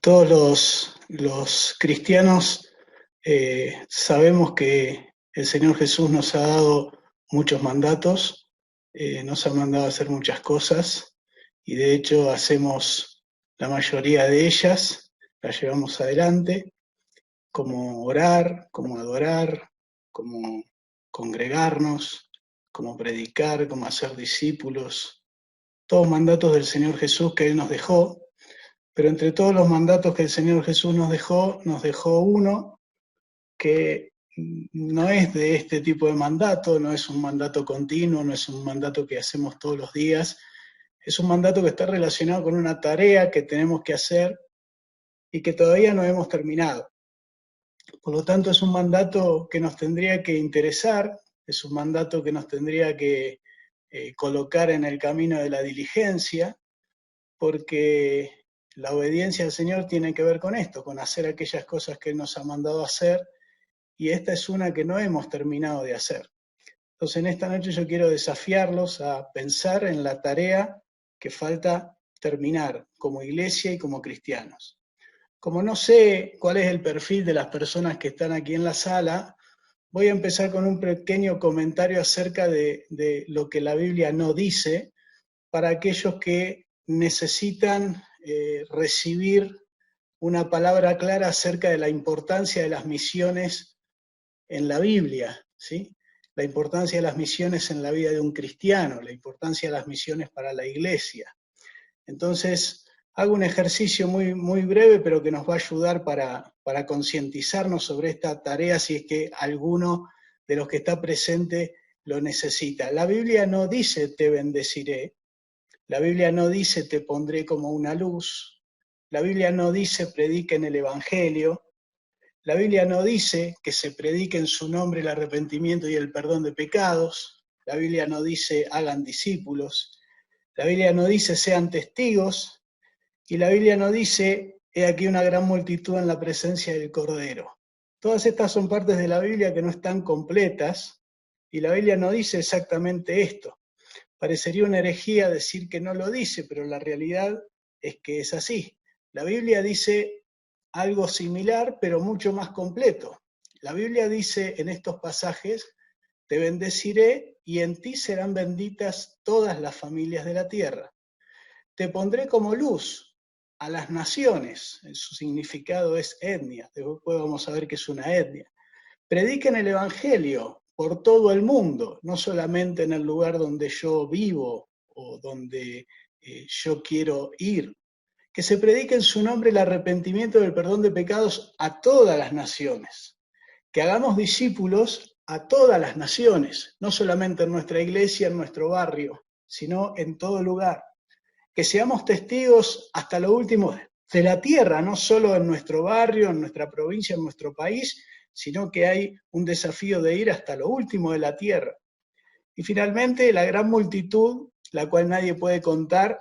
Todos los cristianos sabemos que el Señor Jesús nos ha dado muchos mandatos, nos ha mandado a hacer muchas cosas y de hecho hacemos la mayoría de ellas, las llevamos adelante, como orar, como adorar, como congregarnos, como predicar, como hacer discípulos, todos mandatos del Señor Jesús que Él nos dejó. Pero entre todos los mandatos que el Señor Jesús nos dejó uno que no es de este tipo de mandato, no es un mandato continuo, no es un mandato que hacemos todos los días, es un mandato que está relacionado con una tarea que tenemos que hacer y que todavía no hemos terminado. Por lo tanto, es un mandato que nos tendría que interesar, es un mandato que nos tendría que colocar en el camino de la diligencia, porque la obediencia al Señor tiene que ver con esto, con hacer aquellas cosas que Él nos ha mandado hacer, y esta es una que no hemos terminado de hacer. Entonces, en esta noche yo quiero desafiarlos a pensar en la tarea que falta terminar como iglesia y como cristianos. Como no sé cuál es el perfil de las personas que están aquí en la sala, voy a empezar con un pequeño comentario acerca de lo que la Biblia no dice para aquellos que necesitan recibir una palabra clara acerca de la importancia de las misiones en la Biblia, ¿sí? La importancia de las misiones en la vida de un cristiano, la importancia de las misiones para la iglesia. Entonces, hago un ejercicio muy, muy breve, pero que nos va a ayudar para concientizarnos sobre esta tarea si es que alguno de los que está presente lo necesita. La Biblia no dice te bendeciré, la Biblia no dice te pondré como una luz, la Biblia no dice prediquen el Evangelio, la Biblia no dice que se predique en su nombre el arrepentimiento y el perdón de pecados, la Biblia no dice hagan discípulos, la Biblia no dice sean testigos y la Biblia no dice he aquí una gran multitud en la presencia del Cordero. Todas estas son partes de la Biblia que no están completas y la Biblia no dice exactamente esto. Parecería una herejía decir que no lo dice, pero la realidad es que es así. La Biblia dice algo similar, pero mucho más completo. La Biblia dice en estos pasajes, te bendeciré y en ti serán benditas todas las familias de la tierra. Te pondré como luz a las naciones, su significado es etnia, después vamos a ver que es una etnia. Prediquen el Evangelio por todo el mundo, no solamente en el lugar donde yo vivo o donde yo quiero ir. Que se predique en su nombre el arrepentimiento y el perdón de pecados a todas las naciones. Que hagamos discípulos a todas las naciones, no solamente en nuestra iglesia, en nuestro barrio, sino en todo lugar. Que seamos testigos hasta lo último de la tierra, no solo en nuestro barrio, en nuestra provincia, en nuestro país, sino que hay un desafío de ir hasta lo último de la tierra. Y finalmente, la gran multitud, la cual nadie puede contar,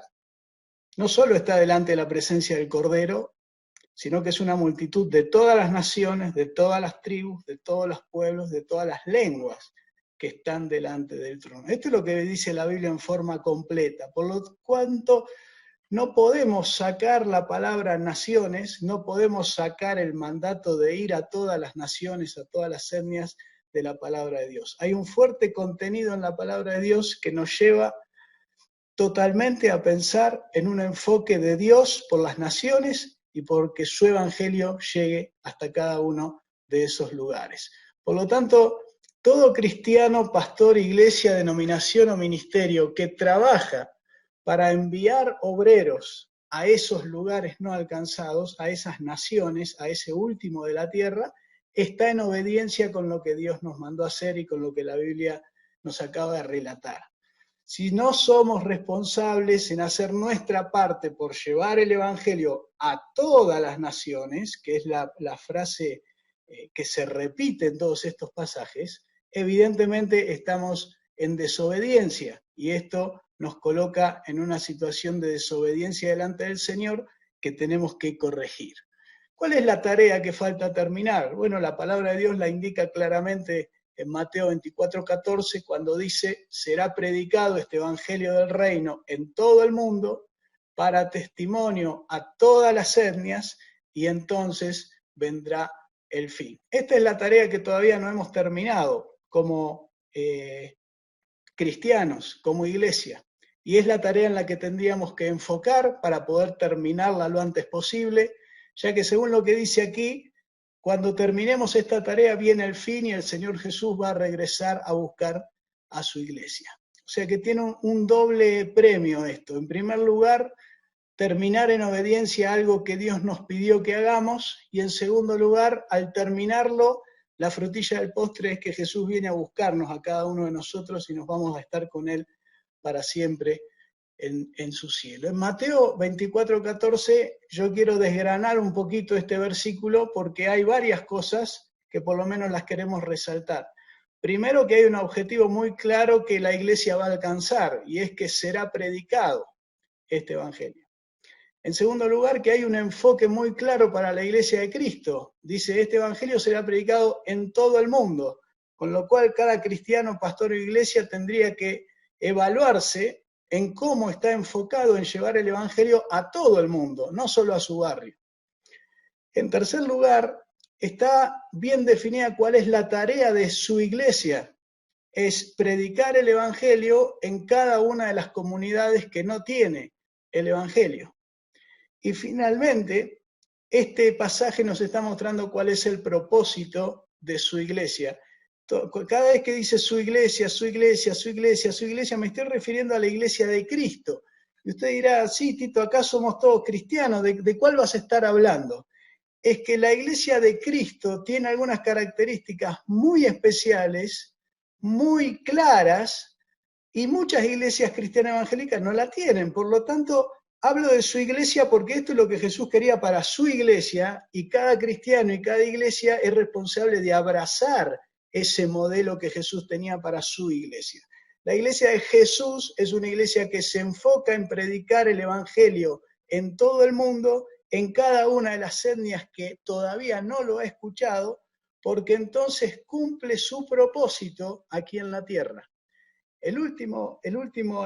no solo está delante de la presencia del Cordero, sino que es una multitud de todas las naciones, de todas las tribus, de todos los pueblos, de todas las lenguas que están delante del trono. Esto es lo que dice la Biblia en forma completa. Por lo tanto, no podemos sacar la palabra naciones, no podemos sacar el mandato de ir a todas las naciones, a todas las etnias de la palabra de Dios. Hay un fuerte contenido en la palabra de Dios que nos lleva totalmente a pensar en un enfoque de Dios por las naciones y porque su evangelio llegue hasta cada uno de esos lugares. Por lo tanto, todo cristiano, pastor, iglesia, denominación o ministerio que trabaja para enviar obreros a esos lugares no alcanzados, a esas naciones, a ese último de la tierra, está en obediencia con lo que Dios nos mandó a hacer y con lo que la Biblia nos acaba de relatar. Si no somos responsables en hacer nuestra parte por llevar el Evangelio a todas las naciones, que es la frase que se repite en todos estos pasajes, evidentemente estamos en desobediencia y esto nos coloca en una situación de desobediencia delante del Señor que tenemos que corregir. ¿Cuál es la tarea que falta terminar? Bueno, la palabra de Dios la indica claramente en Mateo 24:14, cuando dice, será predicado este evangelio del reino en todo el mundo para testimonio a todas las etnias, y entonces vendrá el fin. Esta es la tarea que todavía no hemos terminado como cristianos, como iglesia, y es la tarea en la que tendríamos que enfocar para poder terminarla lo antes posible, ya que según lo que dice aquí, cuando terminemos esta tarea viene el fin y el Señor Jesús va a regresar a buscar a su iglesia. O sea que tiene un doble premio esto. En primer lugar, terminar en obediencia a algo que Dios nos pidió que hagamos, y en segundo lugar, al terminarlo, la frutilla del postre es que Jesús viene a buscarnos a cada uno de nosotros y nos vamos a estar con Él para siempre en su cielo. En Mateo 24:14 yo quiero desgranar un poquito este versículo porque hay varias cosas que por lo menos las queremos resaltar. Primero, que hay un objetivo muy claro que la iglesia va a alcanzar, y es que será predicado este evangelio. En segundo lugar, que hay un enfoque muy claro para la iglesia de Cristo. Dice, este evangelio será predicado en todo el mundo, con lo cual cada cristiano, pastor o iglesia tendría que evaluarse en cómo está enfocado en llevar el evangelio a todo el mundo, no solo a su barrio. En tercer lugar, está bien definida cuál es la tarea de su iglesia. Es predicar el evangelio en cada una de las comunidades que no tiene el evangelio. Y finalmente, este pasaje nos está mostrando cuál es el propósito de su iglesia. Cada vez que dice su iglesia, su iglesia, su iglesia, su iglesia, me estoy refiriendo a la iglesia de Cristo. Y usted dirá, sí, Tito, acá somos todos cristianos, ¿de cuál vas a estar hablando? Es que la iglesia de Cristo tiene algunas características muy especiales, muy claras, y muchas iglesias cristianas evangélicas no la tienen. Por lo tanto, hablo de su iglesia porque esto es lo que Jesús quería para su iglesia, y cada cristiano y cada iglesia es responsable de abrazar ese modelo que Jesús tenía para su iglesia. La iglesia de Jesús es una iglesia que se enfoca en predicar el evangelio en todo el mundo, en cada una de las etnias que todavía no lo ha escuchado, porque entonces cumple su propósito aquí en la tierra. El último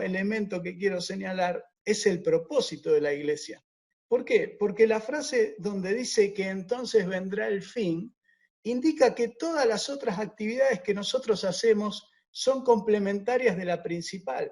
elemento que quiero señalar es el propósito de la iglesia. ¿Por qué? Porque la frase donde dice que entonces vendrá el fin, indica que todas las otras actividades que nosotros hacemos son complementarias de la principal.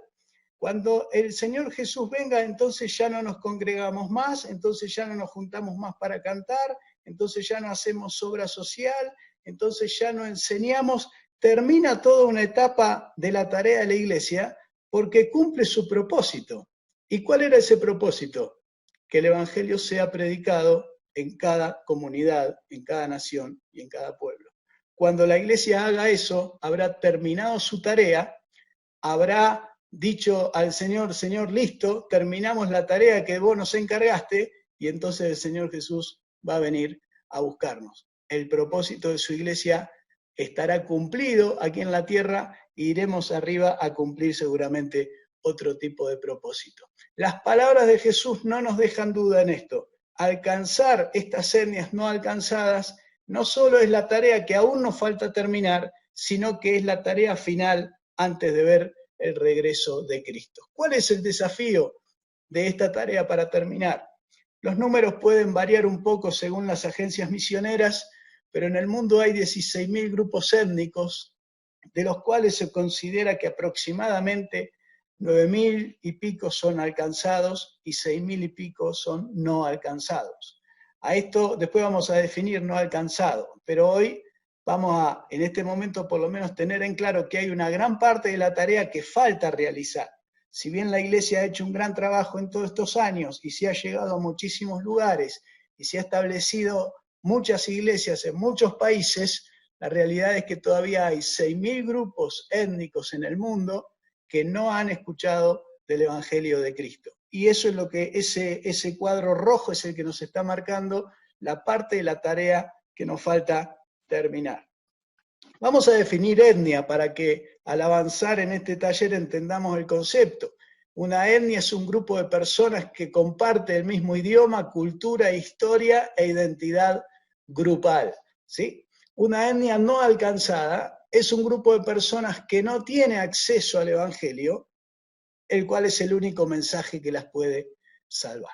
Cuando el Señor Jesús venga, entonces ya no nos congregamos más, entonces ya no nos juntamos más para cantar, entonces ya no hacemos obra social, entonces ya no enseñamos. Termina toda una etapa de la tarea de la iglesia porque cumple su propósito. ¿Y cuál era ese propósito? Que el evangelio sea predicado en cada comunidad, en cada nación y en cada pueblo. Cuando la iglesia haga eso, habrá terminado su tarea, habrá dicho al Señor, Señor, listo, terminamos la tarea que vos nos encargaste, y entonces el Señor Jesús va a venir a buscarnos. El propósito de su iglesia estará cumplido aquí en la tierra, e iremos arriba a cumplir seguramente otro tipo de propósito. Las palabras de Jesús no nos dejan duda en esto. Alcanzar estas etnias no alcanzadas no solo es la tarea que aún nos falta terminar, sino que es la tarea final antes de ver el regreso de Cristo. ¿Cuál es el desafío de esta tarea para terminar? Los números pueden variar un poco según las agencias misioneras, pero en el mundo hay 16.000 grupos étnicos, de los cuales se considera que aproximadamente 9.000 y pico son alcanzados y 6.000 y pico son no alcanzados. A esto después vamos a definir no alcanzado, pero hoy vamos a, en este momento por lo menos, tener en claro que hay una gran parte de la tarea que falta realizar. Si bien la iglesia ha hecho un gran trabajo en todos estos años y se ha llegado a muchísimos lugares y se ha establecido muchas iglesias en muchos países, la realidad es que todavía hay 6.000 grupos étnicos en el mundo que no han escuchado del Evangelio de Cristo. Y eso es lo que ese cuadro rojo es el que nos está marcando la parte de la tarea que nos falta terminar. Vamos a definir etnia para que al avanzar en este taller entendamos el concepto. Una etnia es un grupo de personas que comparte el mismo idioma, cultura, historia e identidad grupal, ¿sí? Una etnia no alcanzada es un grupo de personas que no tiene acceso al Evangelio, el cual es el único mensaje que las puede salvar.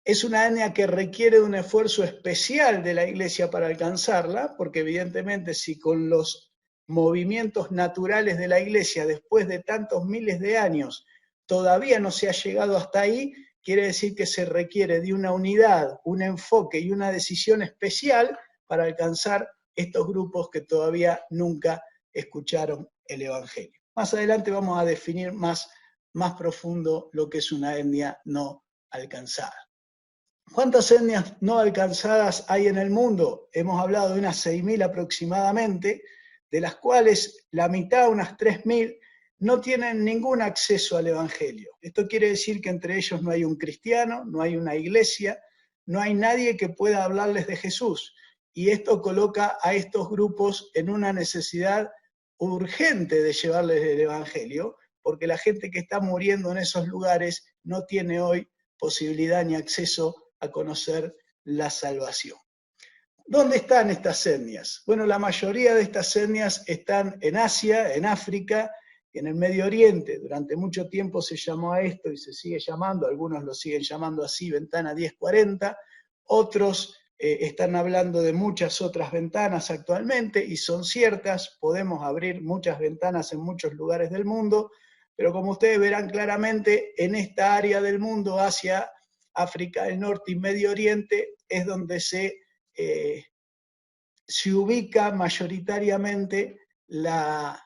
Es una etnia que requiere de un esfuerzo especial de la Iglesia para alcanzarla, porque evidentemente si con los movimientos naturales de la Iglesia, después de tantos miles de años, todavía no se ha llegado hasta ahí, quiere decir que se requiere de una unidad, un enfoque y una decisión especial para alcanzar estos grupos que todavía nunca escucharon el Evangelio. Más adelante vamos a definir más profundo lo que es una etnia no alcanzada. ¿Cuántas etnias no alcanzadas hay en el mundo? Hemos hablado de unas 6.000 aproximadamente, de las cuales la mitad, unas 3.000, no tienen ningún acceso al Evangelio. Esto quiere decir que entre ellos no hay un cristiano, no hay una iglesia, no hay nadie que pueda hablarles de Jesús. Y esto coloca a estos grupos en una necesidad urgente de llevarles el Evangelio, porque la gente que está muriendo en esos lugares no tiene hoy posibilidad ni acceso a conocer la salvación. ¿Dónde están estas etnias? Bueno, la mayoría de estas etnias están en Asia, en África y en el Medio Oriente. Durante mucho tiempo se llamó a esto y se sigue llamando, algunos lo siguen llamando así, ventana 1040, otros están hablando de muchas otras ventanas actualmente y son ciertas, podemos abrir muchas ventanas en muchos lugares del mundo, pero como ustedes verán claramente, en esta área del mundo, Asia, África del Norte y Medio Oriente, es donde se ubica mayoritariamente la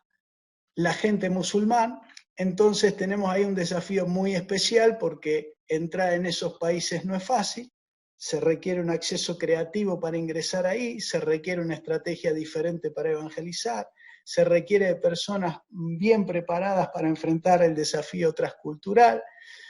gente musulmán. Entonces tenemos ahí un desafío muy especial porque entrar en esos países no es fácil, se requiere un acceso creativo para ingresar ahí, se requiere una estrategia diferente para evangelizar, se requiere de personas bien preparadas para enfrentar el desafío transcultural,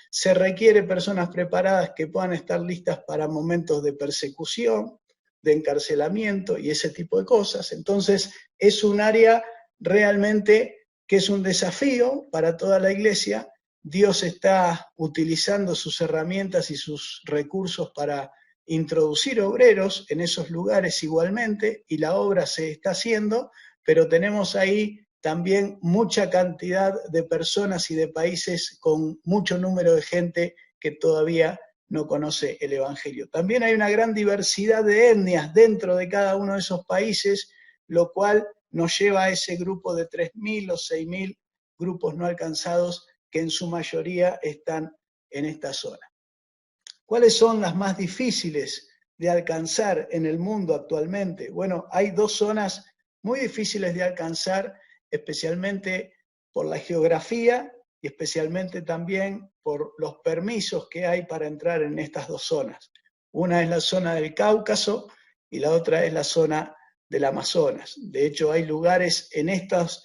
se requiere personas preparadas que puedan estar listas para momentos de persecución, de encarcelamiento y ese tipo de cosas. Entonces es un área realmente que es un desafío para toda la Iglesia. Dios está utilizando sus herramientas y sus recursos para introducir obreros en esos lugares igualmente, y la obra se está haciendo, pero tenemos ahí también mucha cantidad de personas y de países con mucho número de gente que todavía no conoce el Evangelio. También hay una gran diversidad de etnias dentro de cada uno de esos países, lo cual nos lleva a ese grupo de 3.000 o 6.000 grupos no alcanzados que en su mayoría están en esta zona. ¿Cuáles son las más difíciles de alcanzar en el mundo actualmente? Bueno, hay dos zonas muy difíciles de alcanzar, especialmente por la geografía y especialmente también por los permisos que hay para entrar en estas dos zonas. Una es la zona del Cáucaso y la otra es la zona del Amazonas. De hecho, hay lugares en estas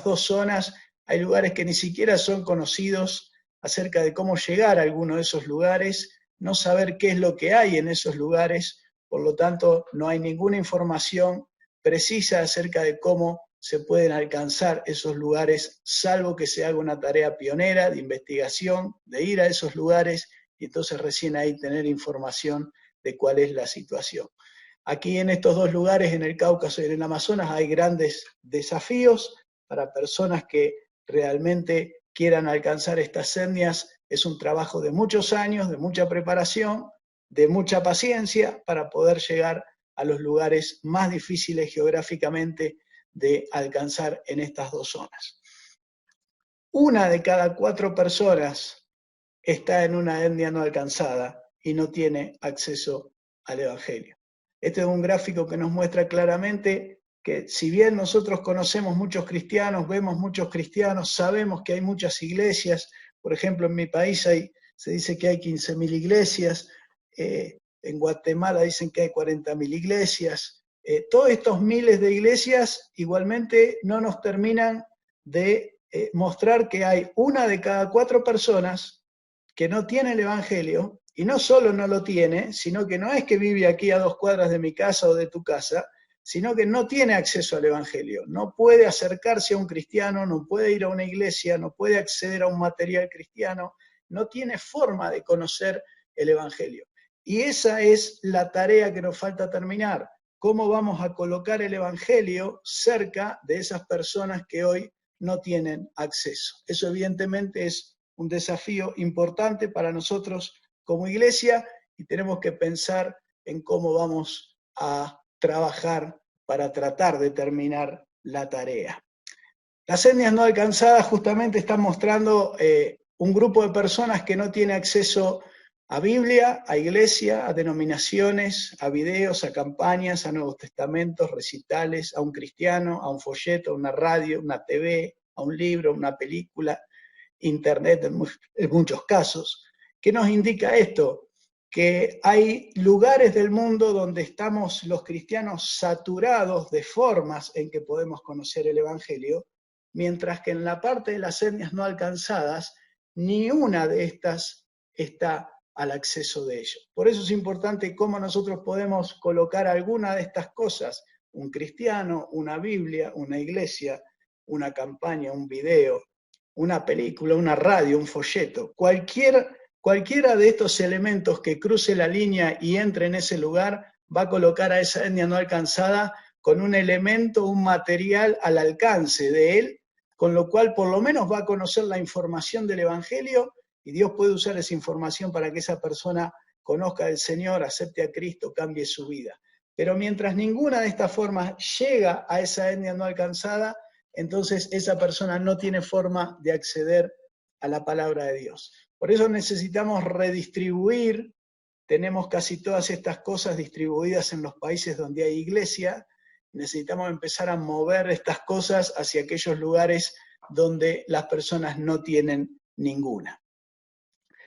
dos zonas, hay lugares que ni siquiera son conocidos acerca de cómo llegar a alguno de esos lugares, no saber qué es lo que hay en esos lugares, por lo tanto no hay ninguna información precisa acerca de cómo se pueden alcanzar esos lugares, salvo que se haga una tarea pionera de investigación, de ir a esos lugares y entonces recién ahí tener información de cuál es la situación. Aquí en estos dos lugares, en el Cáucaso y en el Amazonas, hay grandes desafíos para personas que realmente quieran alcanzar estas etnias. Es un trabajo de muchos años, de mucha preparación, de mucha paciencia para poder llegar a los lugares más difíciles geográficamente de alcanzar en estas dos zonas. 1 de cada 4 personas está en una etnia no alcanzada y no tiene acceso al Evangelio. Este es un gráfico que nos muestra claramente que si bien nosotros conocemos muchos cristianos, vemos muchos cristianos, sabemos que hay muchas iglesias, por ejemplo en mi país se dice que hay 15.000 iglesias, en Guatemala dicen que hay 40.000 iglesias, todos estos miles de iglesias igualmente no nos terminan de mostrar que hay 1 de cada 4 personas que no tiene el Evangelio, y no solo no lo tiene, sino que no es que vive aquí a 2 cuadras de mi casa o de tu casa, sino que no tiene acceso al Evangelio, no puede acercarse a un cristiano, no puede ir a una iglesia, no puede acceder a un material cristiano, no tiene forma de conocer el Evangelio. Y esa es la tarea que nos falta terminar. ¿Cómo vamos a colocar el Evangelio cerca de esas personas que hoy no tienen acceso? Eso evidentemente es un desafío importante para nosotros como iglesia y tenemos que pensar en cómo vamos a trabajar para tratar de terminar la tarea. Las etnias no alcanzadas justamente están mostrando un grupo de personas que no tiene acceso a Biblia, a iglesia, a denominaciones, a videos, a campañas, a Nuevos Testamentos, recitales, a un cristiano, a un folleto, a una radio, una TV, a un libro, una película, internet en muchos casos. ¿Qué nos indica esto? Que hay lugares del mundo donde estamos los cristianos saturados de formas en que podemos conocer el Evangelio, mientras que en la parte de las etnias no alcanzadas, ni una de estas está al acceso de ellos. Por eso es importante cómo nosotros podemos colocar alguna de estas cosas, un cristiano, una Biblia, una iglesia, una campaña, un video, una película, una radio, un folleto, cualquiera de estos elementos que cruce la línea y entre en ese lugar va a colocar a esa etnia no alcanzada con un elemento, un material al alcance de él, con lo cual por lo menos va a conocer la información del Evangelio y Dios puede usar esa información para que esa persona conozca al Señor, acepte a Cristo, cambie su vida. Pero mientras ninguna de estas formas llega a esa etnia no alcanzada, entonces esa persona no tiene forma de acceder a la palabra de Dios. Por eso necesitamos redistribuir, tenemos casi todas estas cosas distribuidas en los países donde hay iglesia, necesitamos empezar a mover estas cosas hacia aquellos lugares donde las personas no tienen ninguna.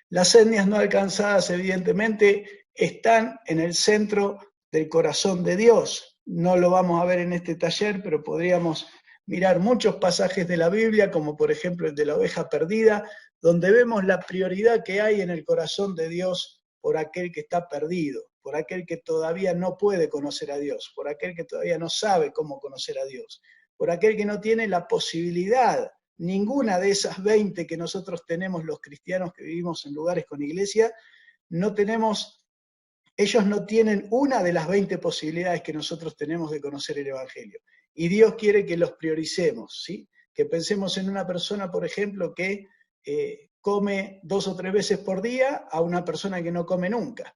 Las etnias no alcanzadas, evidentemente, están en el centro del corazón de Dios. No lo vamos a ver en este taller, pero podríamos mirar muchos pasajes de la Biblia, como por ejemplo el de la oveja perdida, donde vemos la prioridad que hay en el corazón de Dios por aquel que está perdido, por aquel que todavía no puede conocer a Dios, por aquel que todavía no sabe cómo conocer a Dios, por aquel que no tiene la posibilidad. Ninguna de esas 20 que nosotros tenemos los cristianos que vivimos en lugares con iglesia, ellos no tienen una de las 20 posibilidades que nosotros tenemos de conocer el Evangelio. Y Dios quiere que los prioricemos, ¿sí? Que pensemos en una persona, por ejemplo, que come 2 o 3 veces por día a una persona que no come nunca.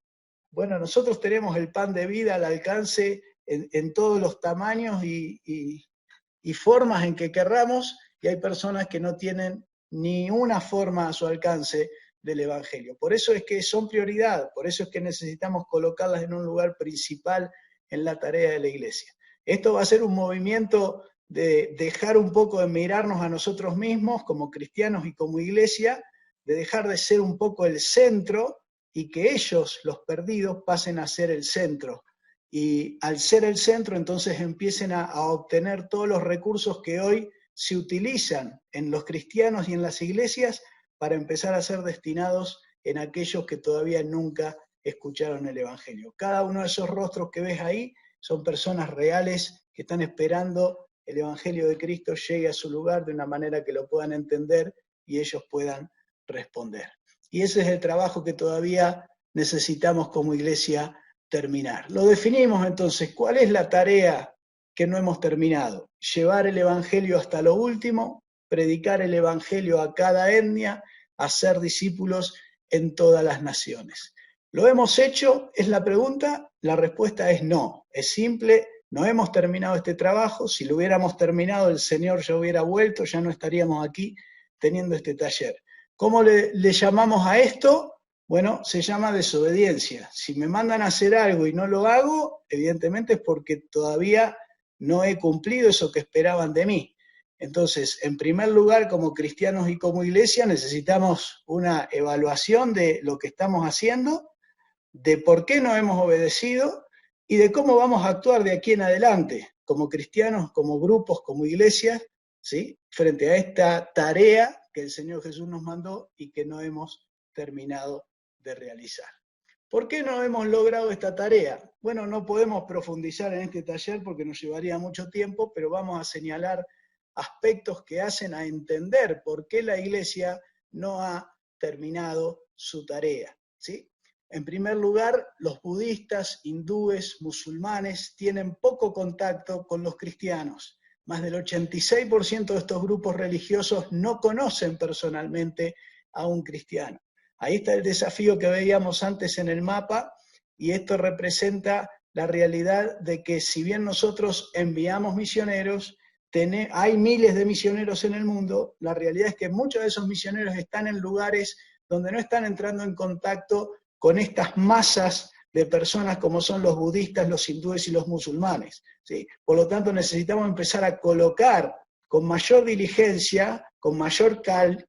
Bueno, nosotros tenemos el pan de vida al alcance en todos los tamaños y formas en que querramos, y hay personas que no tienen ni una forma a su alcance del Evangelio. Por eso es que son prioridad, por eso es que necesitamos colocarlas en un lugar principal en la tarea de la iglesia. Esto va a ser un movimiento de dejar un poco de mirarnos a nosotros mismos como cristianos y como iglesia, de dejar de ser un poco el centro y que ellos, los perdidos, pasen a ser el centro. Y al ser el centro, entonces empiecen a obtener todos los recursos que hoy se utilizan en los cristianos y en las iglesias para empezar a ser destinados en aquellos que todavía nunca escucharon el Evangelio. Cada uno de esos rostros que ves ahí son personas reales que están esperando el Evangelio de Cristo llegue a su lugar de una manera que lo puedan entender y ellos puedan responder. Y ese es el trabajo que todavía necesitamos como iglesia terminar. Lo definimos entonces, ¿cuál es la tarea que no hemos terminado? Llevar el Evangelio hasta lo último, predicar el Evangelio a cada etnia, hacer discípulos en todas las naciones. ¿Lo hemos hecho? ¿Es la pregunta? La respuesta es no. Es simple, no hemos terminado este trabajo. Si lo hubiéramos terminado, el Señor ya hubiera vuelto, ya no estaríamos aquí teniendo este taller. ¿Cómo le llamamos a esto? Bueno, se llama desobediencia. Si me mandan a hacer algo y no lo hago, evidentemente es porque todavía no he cumplido eso que esperaban de mí. Entonces, en primer lugar, como cristianos y como iglesia, necesitamos una evaluación de lo que estamos haciendo, de por qué no hemos obedecido y de cómo vamos a actuar de aquí en adelante, como cristianos, como grupos, como iglesias, ¿sí? Frente a esta tarea que el Señor Jesús nos mandó y que no hemos terminado de realizar. ¿Por qué no hemos logrado esta tarea? Bueno, no podemos profundizar en este taller porque nos llevaría mucho tiempo, pero vamos a señalar aspectos que hacen a entender por qué la iglesia no ha terminado su tarea, ¿sí? En primer lugar, los budistas, hindúes, musulmanes tienen poco contacto con los cristianos. Más del 86% de estos grupos religiosos no conocen personalmente a un cristiano. Ahí está el desafío que veíamos antes en el mapa, y esto representa la realidad de que si bien nosotros enviamos misioneros, hay miles de misioneros en el mundo, la realidad es que muchos de esos misioneros están en lugares donde no están entrando en contacto con estas masas de personas como son los budistas, los hindúes y los musulmanes, ¿sí? Por lo tanto, necesitamos empezar a colocar con mayor diligencia, con mayor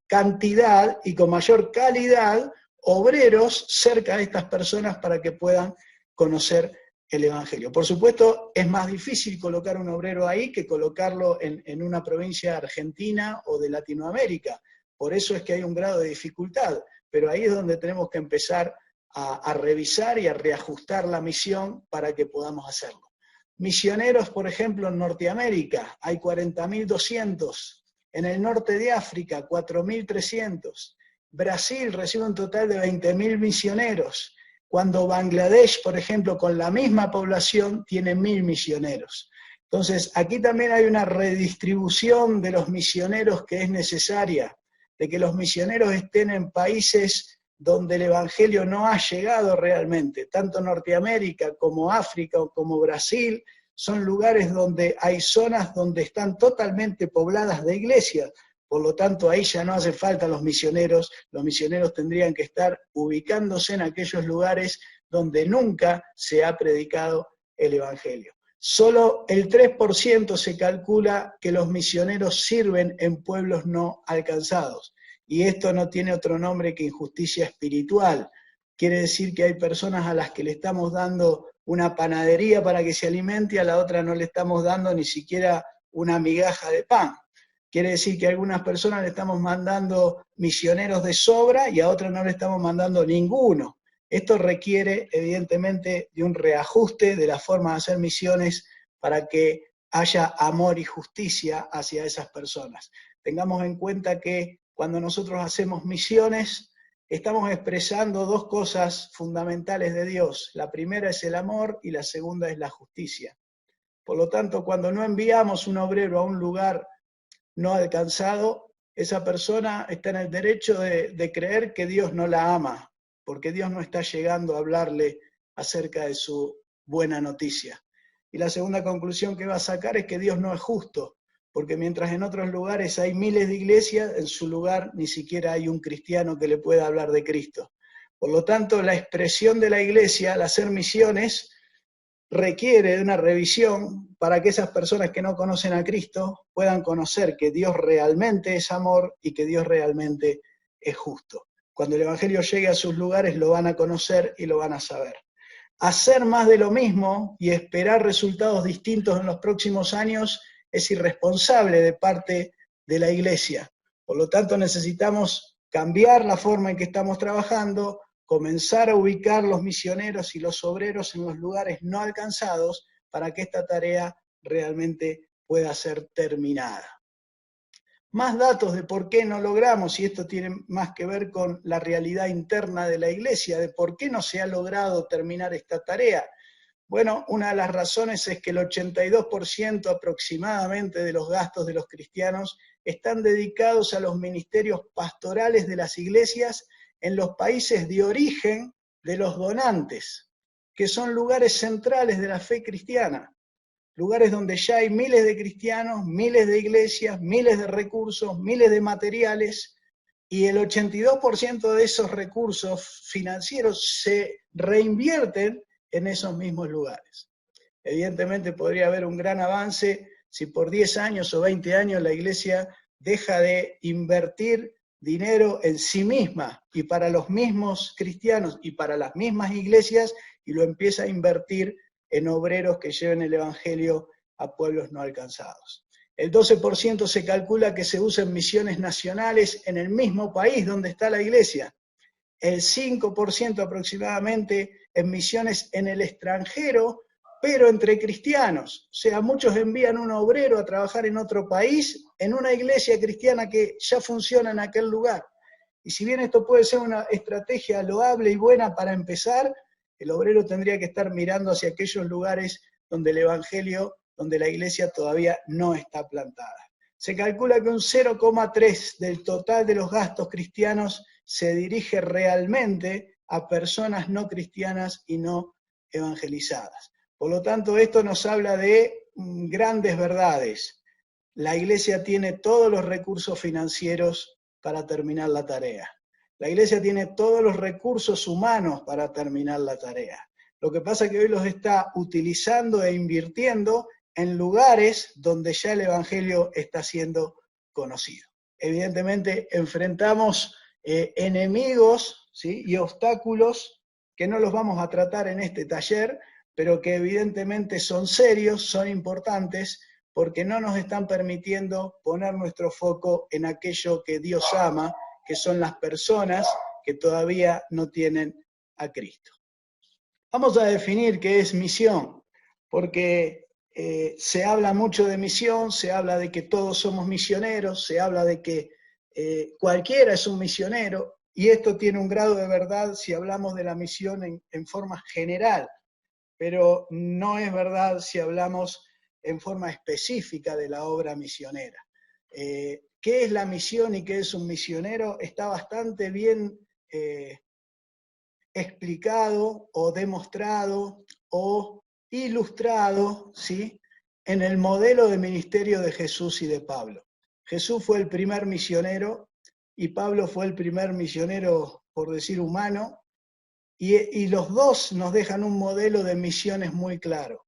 cantidad y con mayor calidad obreros cerca de estas personas para que puedan conocer el Evangelio. Por supuesto, es más difícil colocar un obrero ahí que colocarlo en una provincia argentina o de Latinoamérica. Por eso es que hay un grado de dificultad, pero ahí es donde tenemos que empezar a revisar y a reajustar la misión para que podamos hacerlo. Misioneros, por ejemplo, en Norteamérica, hay 40.200. En el norte de África, 4.300. Brasil recibe un total de 20.000 misioneros, cuando Bangladesh, por ejemplo, con la misma población, tiene 1.000 misioneros. Entonces, aquí también hay una redistribución de los misioneros que es necesaria, de que los misioneros estén en países donde el Evangelio no ha llegado realmente. Tanto Norteamérica como África o como Brasil son lugares donde hay zonas donde están totalmente pobladas de iglesias. Por lo tanto, ahí ya no hace falta los misioneros tendrían que estar ubicándose en aquellos lugares donde nunca se ha predicado el Evangelio. Solo el 3% se calcula que los misioneros sirven en pueblos no alcanzados. Y esto no tiene otro nombre que injusticia espiritual. Quiere decir que hay personas a las que le estamos dando una panadería para que se alimente, a la otra no le estamos dando ni siquiera una migaja de pan. Quiere decir que a algunas personas le estamos mandando misioneros de sobra y a otras no le estamos mandando ninguno. Esto requiere, evidentemente, de un reajuste de la forma de hacer misiones para que haya amor y justicia hacia esas personas. Tengamos en cuenta que cuando nosotros hacemos misiones, estamos expresando dos cosas fundamentales de Dios. La primera es el amor y la segunda es la justicia. Por lo tanto, cuando no enviamos un obrero a un lugar no alcanzado, esa persona está en el derecho de creer que Dios no la ama, porque Dios no está llegando a hablarle acerca de su buena noticia. Y la segunda conclusión que va a sacar es que Dios no es justo, porque mientras en otros lugares hay miles de iglesias, en su lugar ni siquiera hay un cristiano que le pueda hablar de Cristo. Por lo tanto, la expresión de la iglesia al hacer misiones requiere de una revisión para que esas personas que no conocen a Cristo puedan conocer que Dios realmente es amor y que Dios realmente es justo. Cuando el Evangelio llegue a sus lugares lo van a conocer y lo van a saber. Hacer más de lo mismo y esperar resultados distintos en los próximos años es irresponsable de parte de la Iglesia. Por lo tanto, necesitamos cambiar la forma en que estamos trabajando, comenzar a ubicar los misioneros y los obreros en los lugares no alcanzados para que esta tarea realmente pueda ser terminada. Más datos de por qué no logramos, y esto tiene más que ver con la realidad interna de la Iglesia, de por qué no se ha logrado terminar esta tarea. Bueno, una de las razones es que el 82% aproximadamente de los gastos de los cristianos están dedicados a los ministerios pastorales de las iglesias en los países de origen de los donantes, que son lugares centrales de la fe cristiana, lugares donde ya hay miles de cristianos, miles de iglesias, miles de recursos, miles de materiales, y el 82% de esos recursos financieros se reinvierten en esos mismos lugares. Evidentemente podría haber un gran avance si por 10 años o 20 años la iglesia deja de invertir dinero en sí misma y para los mismos cristianos y para las mismas iglesias y lo empieza a invertir en obreros que lleven el evangelio a pueblos no alcanzados. El 12% se calcula que se usa en misiones nacionales en el mismo país donde está la iglesia. El 5% aproximadamente en misiones en el extranjero, pero entre cristianos. O sea, muchos envían un obrero a trabajar en otro país, en una iglesia cristiana que ya funciona en aquel lugar. Y si bien esto puede ser una estrategia loable y buena para empezar, el obrero tendría que estar mirando hacia aquellos lugares donde el evangelio, donde la iglesia todavía no está plantada. Se calcula que un 0,3 del total de los gastos cristianos se dirige realmente a personas no cristianas y no evangelizadas. Por lo tanto, esto nos habla de grandes verdades. La iglesia tiene todos los recursos financieros para terminar la tarea. La iglesia tiene todos los recursos humanos para terminar la tarea. Lo que pasa es que hoy los está utilizando e invirtiendo en lugares donde ya el evangelio está siendo conocido. Evidentemente enfrentamos enemigos, ¿sí?, y obstáculos que no los vamos a tratar en este taller, pero que evidentemente son serios, son importantes, porque no nos están permitiendo poner nuestro foco en aquello que Dios ama, que son las personas que todavía no tienen a Cristo. Vamos a definir qué es misión, porque se habla mucho de misión, se habla de que todos somos misioneros, se habla de que cualquiera es un misionero, y esto tiene un grado de verdad si hablamos de la misión en forma general, pero no es verdad si hablamos en forma específica de la obra misionera. ¿Qué es la misión y qué es un misionero? Está bastante bien explicado o demostrado o ilustrado, ¿sí?, en el modelo de ministerio de Jesús y de Pablo. Jesús fue el primer misionero y Pablo fue el primer misionero, por decir, humano, y los dos nos dejan un modelo de misiones muy claro.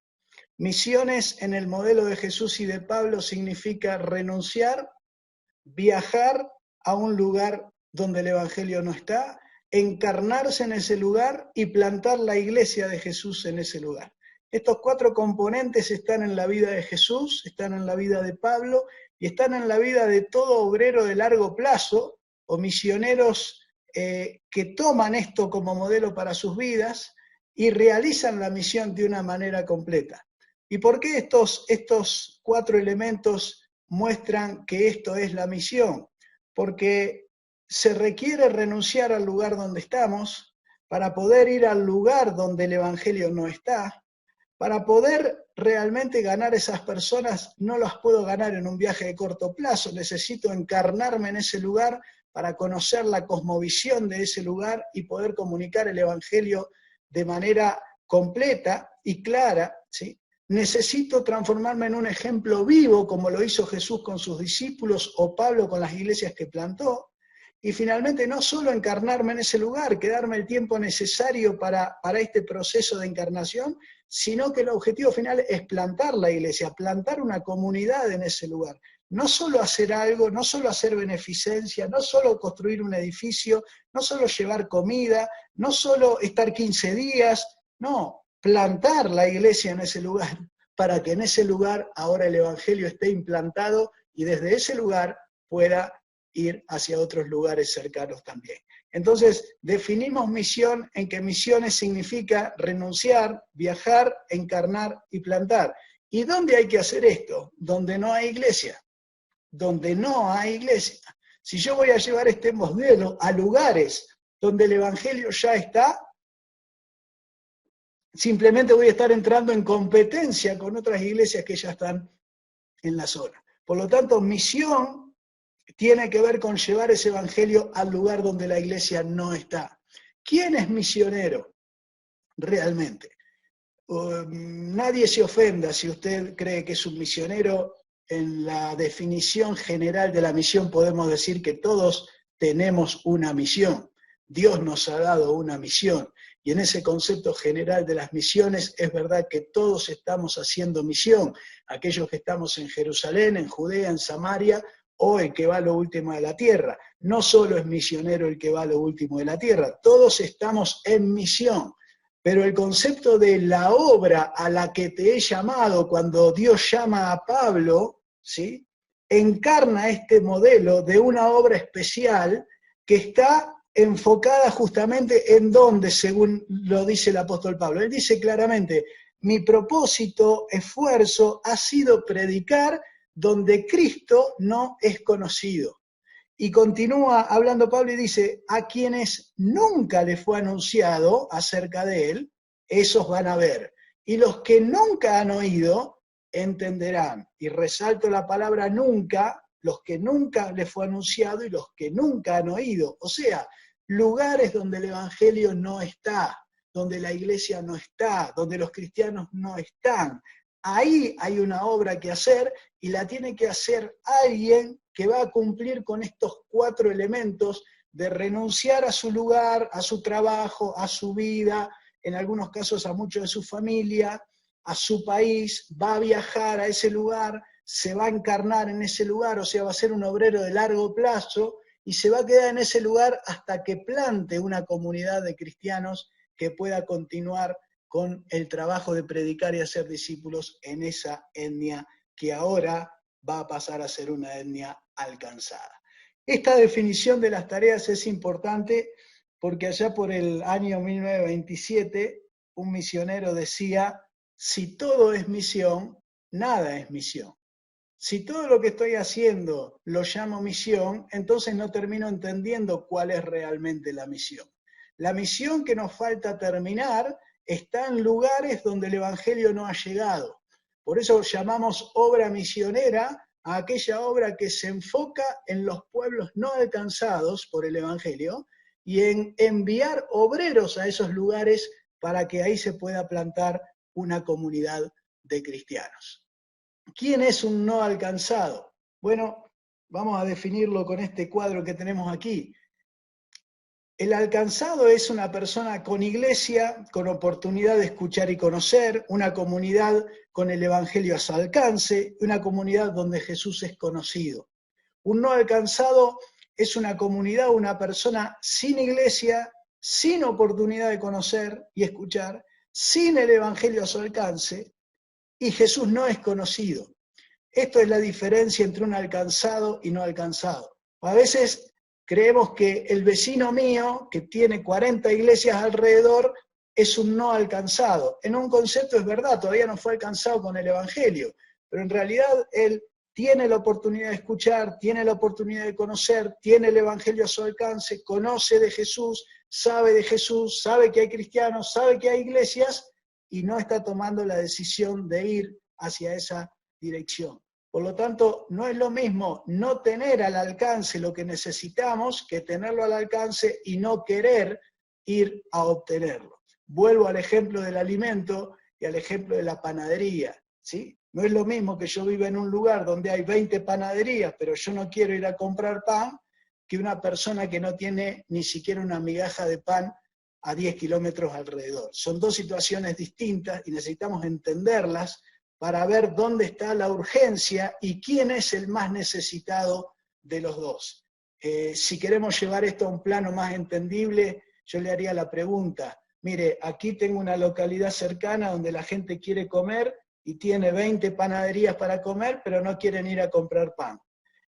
Misiones en el modelo de Jesús y de Pablo significa renunciar, viajar a un lugar donde el evangelio no está, encarnarse en ese lugar y plantar la iglesia de Jesús en ese lugar. Estos 4 componentes están en la vida de Jesús, están en la vida de Pablo y están en la vida de todo obrero de largo plazo o misioneros que toman esto como modelo para sus vidas y realizan la misión de una manera completa. ¿Y por qué estos 4 elementos muestran que esto es la misión? Porque se requiere renunciar al lugar donde estamos para poder ir al lugar donde el evangelio no está. Para poder realmente ganar esas personas, no las puedo ganar en un viaje de corto plazo, necesito encarnarme en ese lugar para conocer la cosmovisión de ese lugar y poder comunicar el evangelio de manera completa y clara, ¿sí? Necesito transformarme en un ejemplo vivo, como lo hizo Jesús con sus discípulos o Pablo con las iglesias que plantó. Y finalmente no solo encarnarme en ese lugar, quedarme el tiempo necesario para este proceso de encarnación, sino que el objetivo final es plantar la iglesia, plantar una comunidad en ese lugar. No solo hacer algo, no solo hacer beneficencia, no solo construir un edificio, no solo llevar comida, no solo estar 15 días, no, plantar la iglesia en ese lugar, para que en ese lugar ahora el evangelio esté implantado y desde ese lugar pueda ir hacia otros lugares cercanos también. Entonces, definimos misión en que misiones significa renunciar, viajar, encarnar y plantar. ¿Y dónde hay que hacer esto? Donde no hay iglesia. Donde no hay iglesia. Si yo voy a llevar este modelo a lugares donde el evangelio ya está, simplemente voy a estar entrando en competencia con otras iglesias que ya están en la zona. Por lo tanto, misión tiene que ver con llevar ese evangelio al lugar donde la iglesia no está. ¿Quién es misionero realmente? Nadie se ofenda si usted cree que es un misionero. En la definición general de la misión podemos decir que todos tenemos una misión. Dios nos ha dado una misión. Y en ese concepto general de las misiones es verdad que todos estamos haciendo misión. Aquellos que estamos en Jerusalén, en Judea, en Samaria, o el que va a lo último de la tierra. No solo es misionero el que va a lo último de la tierra, todos estamos en misión. Pero el concepto de la obra a la que te he llamado, cuando Dios llama a Pablo, ¿sí?, encarna este modelo de una obra especial que está enfocada justamente en dónde, según lo dice el apóstol Pablo. Él dice claramente, mi propósito, esfuerzo, ha sido predicar donde Cristo no es conocido. Y continúa hablando Pablo y dice, a quienes nunca les fue anunciado acerca de él, esos van a ver. Y los que nunca han oído, entenderán. Y resalto la palabra nunca, los que nunca les fue anunciado y los que nunca han oído. O sea, lugares donde el Evangelio no está, donde la iglesia no está, donde los cristianos no están. Ahí hay una obra que hacer y la tiene que hacer alguien que va a cumplir con estos 4 elementos de renunciar a su lugar, a su trabajo, a su vida, en algunos casos a mucho de su familia, a su país, va a viajar a ese lugar, se va a encarnar en ese lugar, o sea, va a ser un obrero de largo plazo y se va a quedar en ese lugar hasta que plante una comunidad de cristianos que pueda continuar con el trabajo de predicar y hacer discípulos en esa etnia que ahora va a pasar a ser una etnia alcanzada. Esta definición de las tareas es importante porque allá por el año 1927 un misionero decía: si todo es misión, nada es misión. Si todo lo que estoy haciendo lo llamo misión, entonces no termino entendiendo cuál es realmente la misión. La misión que nos falta terminar está en lugares donde el Evangelio no ha llegado. Por eso llamamos obra misionera a aquella obra que se enfoca en los pueblos no alcanzados por el Evangelio y en enviar obreros a esos lugares para que ahí se pueda plantar una comunidad de cristianos. ¿Quién es un no alcanzado? Bueno, vamos a definirlo con este cuadro que tenemos aquí. El alcanzado es una persona con iglesia, con oportunidad de escuchar y conocer, una comunidad con el Evangelio a su alcance, una comunidad donde Jesús es conocido. Un no alcanzado es una comunidad, una persona sin iglesia, sin oportunidad de conocer y escuchar, sin el Evangelio a su alcance, y Jesús no es conocido. Esto es la diferencia entre un alcanzado y no alcanzado. A veces creemos que el vecino mío, que tiene 40 iglesias alrededor, es un no alcanzado. En un concepto es verdad, todavía no fue alcanzado con el Evangelio, pero en realidad él tiene la oportunidad de escuchar, tiene la oportunidad de conocer, tiene el Evangelio a su alcance, conoce de Jesús, sabe que hay cristianos, sabe que hay iglesias, y no está tomando la decisión de ir hacia esa dirección. Por lo tanto, no es lo mismo no tener al alcance lo que necesitamos que tenerlo al alcance y no querer ir a obtenerlo. Vuelvo al ejemplo del alimento y al ejemplo de la panadería, ¿sí? No es lo mismo que yo viva en un lugar donde hay 20 panaderías, pero yo no quiero ir a comprar pan, que una persona que no tiene ni siquiera una migaja de pan a 10 kilómetros alrededor. Son 2 situaciones distintas y necesitamos entenderlas para ver dónde está la urgencia y quién es el más necesitado de los dos. Si queremos llevar esto a un plano más entendible, yo le haría la pregunta: mire, aquí tengo una localidad cercana donde la gente quiere comer y tiene 20 panaderías para comer, pero no quieren ir a comprar pan.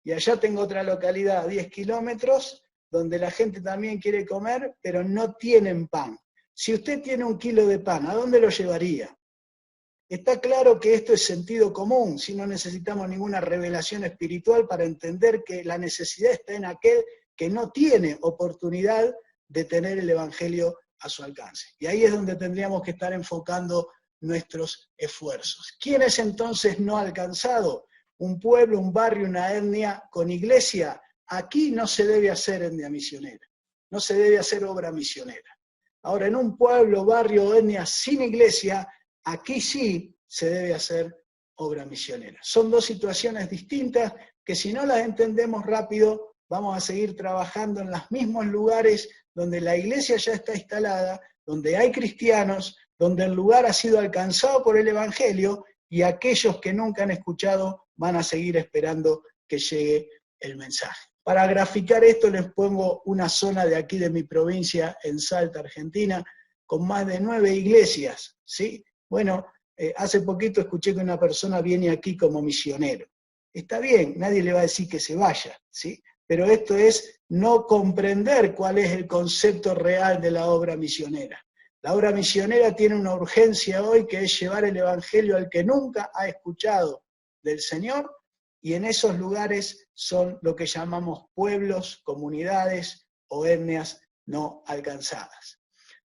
Y allá tengo otra localidad a 10 kilómetros donde la gente también quiere comer, pero no tienen pan. Si usted tiene 1 kilo de pan, ¿a dónde lo llevaría? Está claro que esto es sentido común, si no necesitamos ninguna revelación espiritual para entender que la necesidad está en aquel que no tiene oportunidad de tener el Evangelio a su alcance. Y ahí es donde tendríamos que estar enfocando nuestros esfuerzos. ¿Quién es entonces no alcanzado? Un pueblo, un barrio, una etnia con iglesia. Aquí no se debe hacer etnia misionera, no se debe hacer obra misionera. Ahora, en un pueblo, barrio o etnia sin iglesia, aquí sí se debe hacer obra misionera. Son 2 situaciones distintas que si no las entendemos rápido, vamos a seguir trabajando en los mismos lugares donde la iglesia ya está instalada, donde hay cristianos, donde el lugar ha sido alcanzado por el Evangelio y aquellos que nunca han escuchado van a seguir esperando que llegue el mensaje. Para graficar esto les pongo una zona de aquí de mi provincia, en Salta, Argentina, con más de 9 iglesias, ¿sí? Bueno, hace poquito escuché que una persona viene aquí como misionero. Está bien, nadie le va a decir que se vaya, ¿sí? Pero esto es no comprender cuál es el concepto real de la obra misionera. La obra misionera tiene una urgencia hoy que es llevar el Evangelio al que nunca ha escuchado del Señor, y en esos lugares son lo que llamamos pueblos, comunidades o etnias no alcanzadas.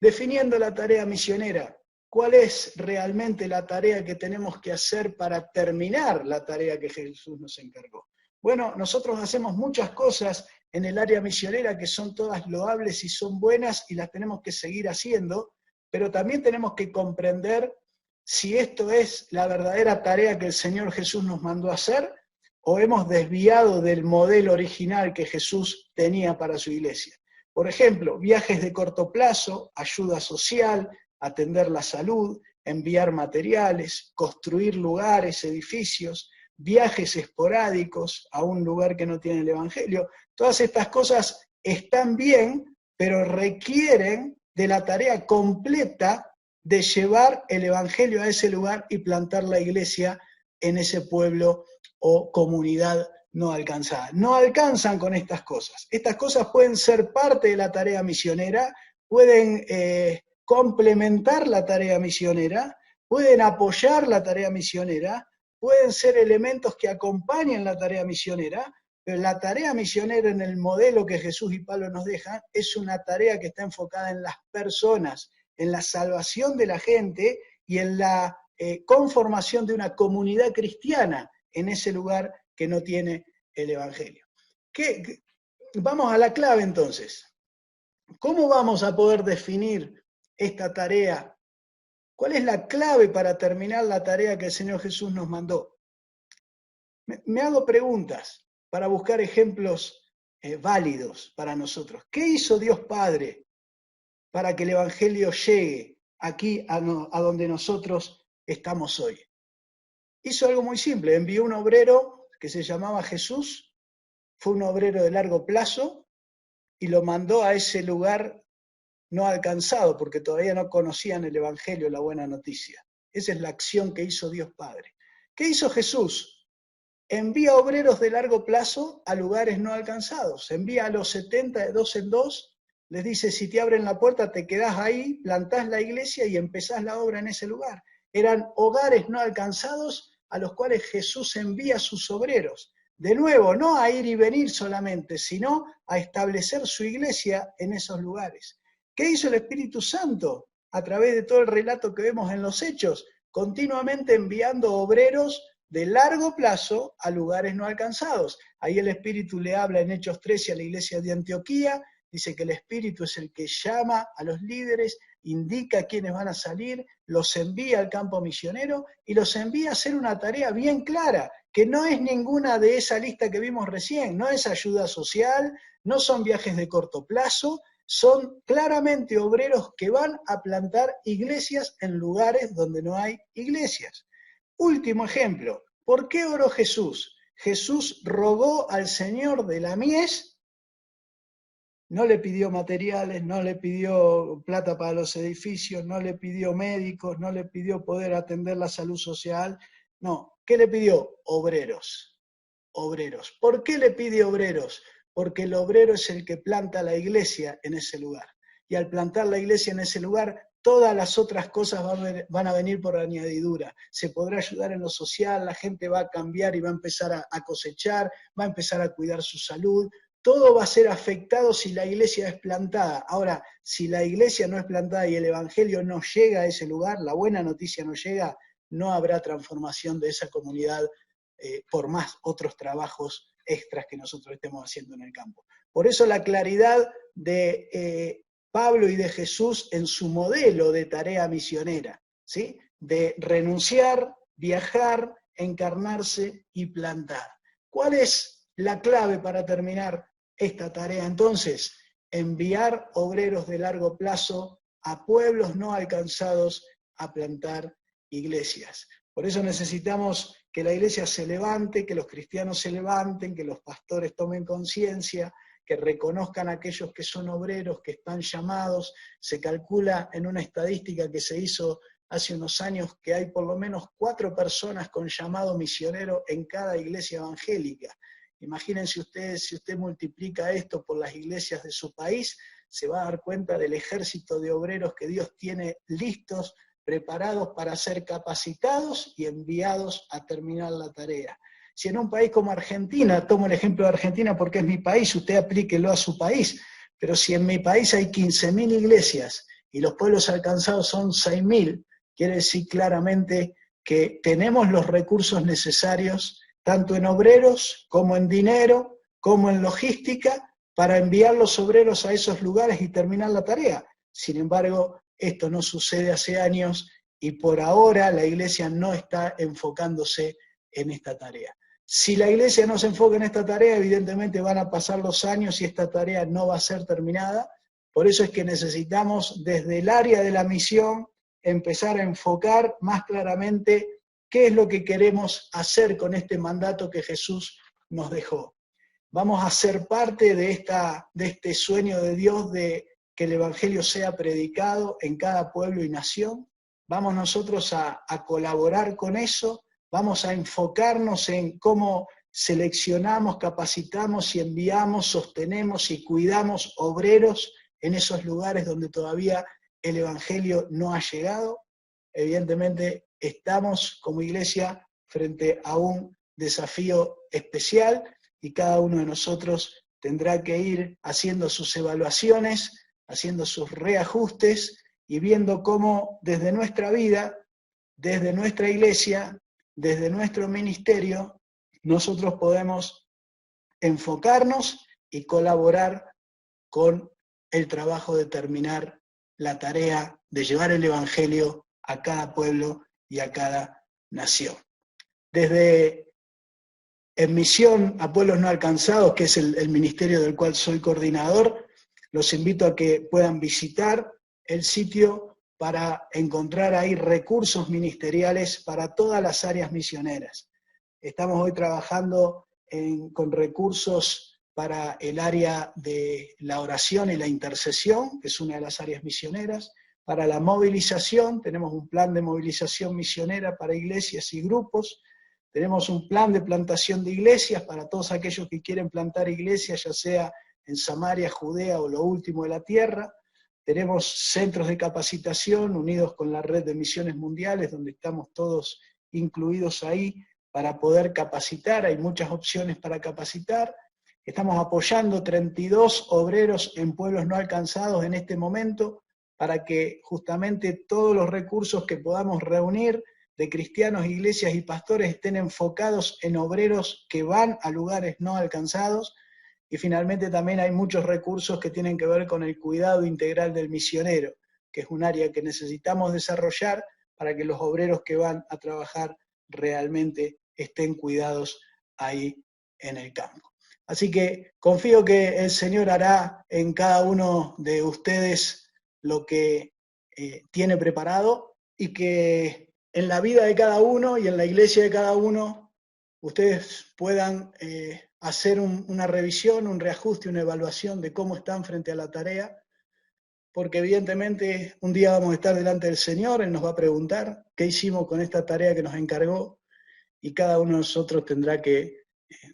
Definiendo la tarea misionera, ¿cuál es realmente la tarea que tenemos que hacer para terminar la tarea que Jesús nos encargó? Bueno, nosotros hacemos muchas cosas en el área misionera que son todas loables y son buenas y las tenemos que seguir haciendo, pero también tenemos que comprender si esto es la verdadera tarea que el Señor Jesús nos mandó a hacer o hemos desviado del modelo original que Jesús tenía para su iglesia. Por ejemplo, viajes de corto plazo, ayuda social, atender la salud, enviar materiales, construir lugares, edificios, viajes esporádicos a un lugar que no tiene el Evangelio. Todas estas cosas están bien, pero requieren de la tarea completa de llevar el Evangelio a ese lugar y plantar la iglesia en ese pueblo o comunidad no alcanzada. No alcanzan con estas cosas. Estas cosas pueden ser parte de la tarea misionera, pueden complementar la tarea misionera, pueden apoyar la tarea misionera, pueden ser elementos que acompañen la tarea misionera, pero la tarea misionera en el modelo que Jesús y Pablo nos dejan es una tarea que está enfocada en las personas, en la salvación de la gente y en la conformación de una comunidad cristiana en ese lugar que no tiene el Evangelio. Vamos a la clave entonces. ¿Cómo vamos a poder definir esta tarea? ¿Cuál es la clave para terminar la tarea que el Señor Jesús nos mandó? Me hago preguntas para buscar ejemplos válidos para nosotros. ¿Qué hizo Dios Padre para que el Evangelio llegue aquí a donde nosotros estamos hoy? Hizo algo muy simple, envió un obrero que se llamaba Jesús, fue un obrero de largo plazo y lo mandó a ese lugar no alcanzado, porque todavía no conocían el Evangelio, la buena noticia. Esa es la acción que hizo Dios Padre. ¿Qué hizo Jesús? Envía obreros de largo plazo a lugares no alcanzados. Envía a los 70 de 2 en 2, les dice, si te abren la puerta, te quedás ahí, plantás la iglesia y empezás la obra en ese lugar. Eran hogares no alcanzados a los cuales Jesús envía a sus obreros. De nuevo, no a ir y venir solamente, sino a establecer su iglesia en esos lugares. ¿Qué hizo el Espíritu Santo? A través de todo el relato que vemos en los Hechos, continuamente enviando obreros de largo plazo a lugares no alcanzados. Ahí el Espíritu le habla en Hechos 13 a la iglesia de Antioquía, dice que el Espíritu es el que llama a los líderes, indica quiénes van a salir, los envía al campo misionero y los envía a hacer una tarea bien clara, que no es ninguna de esa lista que vimos recién, no es ayuda social, no son viajes de corto plazo, son claramente obreros que van a plantar iglesias en lugares donde no hay iglesias. Último ejemplo, ¿por qué oró Jesús? Jesús rogó al Señor de la mies, no le pidió materiales, no le pidió plata para los edificios, no le pidió médicos, no le pidió poder atender la salud social, no, ¿qué le pidió? Obreros, obreros. ¿Por qué le pide obreros? Porque el obrero es el que planta la iglesia en ese lugar. Y al plantar la iglesia en ese lugar, todas las otras cosas van a venir por añadidura. Se podrá ayudar en lo social, la gente va a cambiar y va a empezar a cosechar, va a empezar a cuidar su salud. Todo va a ser afectado si la iglesia es plantada. Ahora, si la iglesia no es plantada y el evangelio no llega a ese lugar, la buena noticia no llega, no habrá transformación de esa comunidad por más otros trabajos extras que nosotros estemos haciendo en el campo. Por eso la claridad de Pablo y de Jesús en su modelo de tarea misionera, ¿sí? De renunciar, viajar, encarnarse y plantar. ¿Cuál es la clave para terminar esta tarea? Entonces, enviar obreros de largo plazo a pueblos no alcanzados a plantar iglesias. Por eso necesitamos que la iglesia se levante, que los cristianos se levanten, que los pastores tomen conciencia, que reconozcan a aquellos que son obreros, que están llamados. Se calcula en una estadística que se hizo hace unos años que hay por lo menos 4 personas con llamado misionero en cada iglesia evangélica. Imagínense ustedes, si usted multiplica esto por las iglesias de su país, se va a dar cuenta del ejército de obreros que Dios tiene listos, preparados para ser capacitados y enviados a terminar la tarea. Si en un país como Argentina, tomo el ejemplo de Argentina porque es mi país, usted aplíquelo a su país, pero si en mi país hay 15.000 iglesias y los pueblos alcanzados son 6.000, quiere decir claramente que tenemos los recursos necesarios, tanto en obreros, como en dinero, como en logística, para enviar los obreros a esos lugares y terminar la tarea. Sin embargo, esto no sucede hace años y por ahora la iglesia no está enfocándose en esta tarea. Si la iglesia no se enfoca en esta tarea, evidentemente van a pasar los años y esta tarea no va a ser terminada. Por eso es que necesitamos desde el área de la misión empezar a enfocar más claramente qué es lo que queremos hacer con este mandato que Jesús nos dejó. Vamos a ser parte de este sueño de Dios de que el Evangelio sea predicado en cada pueblo y nación. Vamos nosotros a colaborar con eso, vamos a enfocarnos en cómo seleccionamos, capacitamos y enviamos, sostenemos y cuidamos obreros en esos lugares donde todavía el Evangelio no ha llegado. Evidentemente estamos como iglesia frente a un desafío especial y cada uno de nosotros tendrá que ir haciendo sus evaluaciones, haciendo sus reajustes y viendo cómo desde nuestra vida, desde nuestra iglesia, desde nuestro ministerio, nosotros podemos enfocarnos y colaborar con el trabajo de terminar la tarea de llevar el Evangelio a cada pueblo y a cada nación. Desde En Misión a Pueblos No Alcanzados, que es el ministerio del cual soy coordinador, los invito a que puedan visitar el sitio para encontrar ahí recursos ministeriales para todas las áreas misioneras. Estamos hoy trabajando con recursos para el área de la oración y la intercesión, que es una de las áreas misioneras. Para la movilización, tenemos un plan de movilización misionera para iglesias y grupos. Tenemos un plan de plantación de iglesias para todos aquellos que quieren plantar iglesias, ya sea en Samaria, Judea o lo último de la tierra. Tenemos centros de capacitación unidos con la red de misiones mundiales, donde estamos todos incluidos ahí para poder capacitar. Hay muchas opciones para capacitar. Estamos apoyando 32 obreros en pueblos no alcanzados en este momento, para que justamente todos los recursos que podamos reunir de cristianos, iglesias y pastores estén enfocados en obreros que van a lugares no alcanzados. Y finalmente también hay muchos recursos que tienen que ver con el cuidado integral del misionero, que es un área que necesitamos desarrollar para que los obreros que van a trabajar realmente estén cuidados ahí en el campo. Así que confío que el Señor hará en cada uno de ustedes lo que tiene preparado y que en la vida de cada uno y en la iglesia de cada uno ustedes puedan hacer una revisión, un reajuste, una evaluación de cómo están frente a la tarea, porque evidentemente un día vamos a estar delante del Señor, Él nos va a preguntar qué hicimos con esta tarea que nos encargó y cada uno de nosotros tendrá que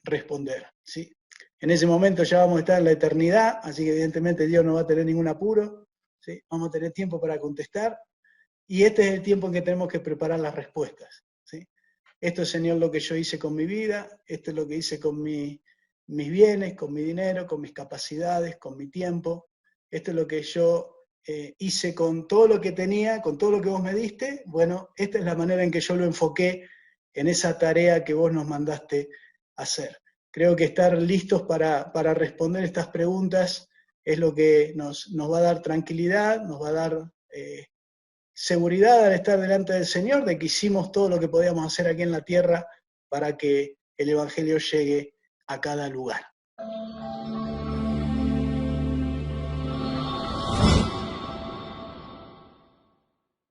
responder, ¿sí? En ese momento ya vamos a estar en la eternidad, así que evidentemente Dios no va a tener ningún apuro, ¿sí? Vamos a tener tiempo para contestar y este es el tiempo en que tenemos que preparar las respuestas, ¿sí? Esto es, Señor, lo que yo hice con mi vida, esto es lo que hice con mis bienes, con mi dinero, con mis capacidades, con mi tiempo, esto es lo que yo hice con todo lo que tenía, con todo lo que vos me diste. Bueno, esta es la manera en que yo lo enfoqué en esa tarea que vos nos mandaste hacer. Creo que estar listos para responder estas preguntas es lo que nos va a dar tranquilidad, nos va a dar seguridad al estar delante del Señor, de que hicimos todo lo que podíamos hacer aquí en la tierra para que el Evangelio llegue a cada lugar.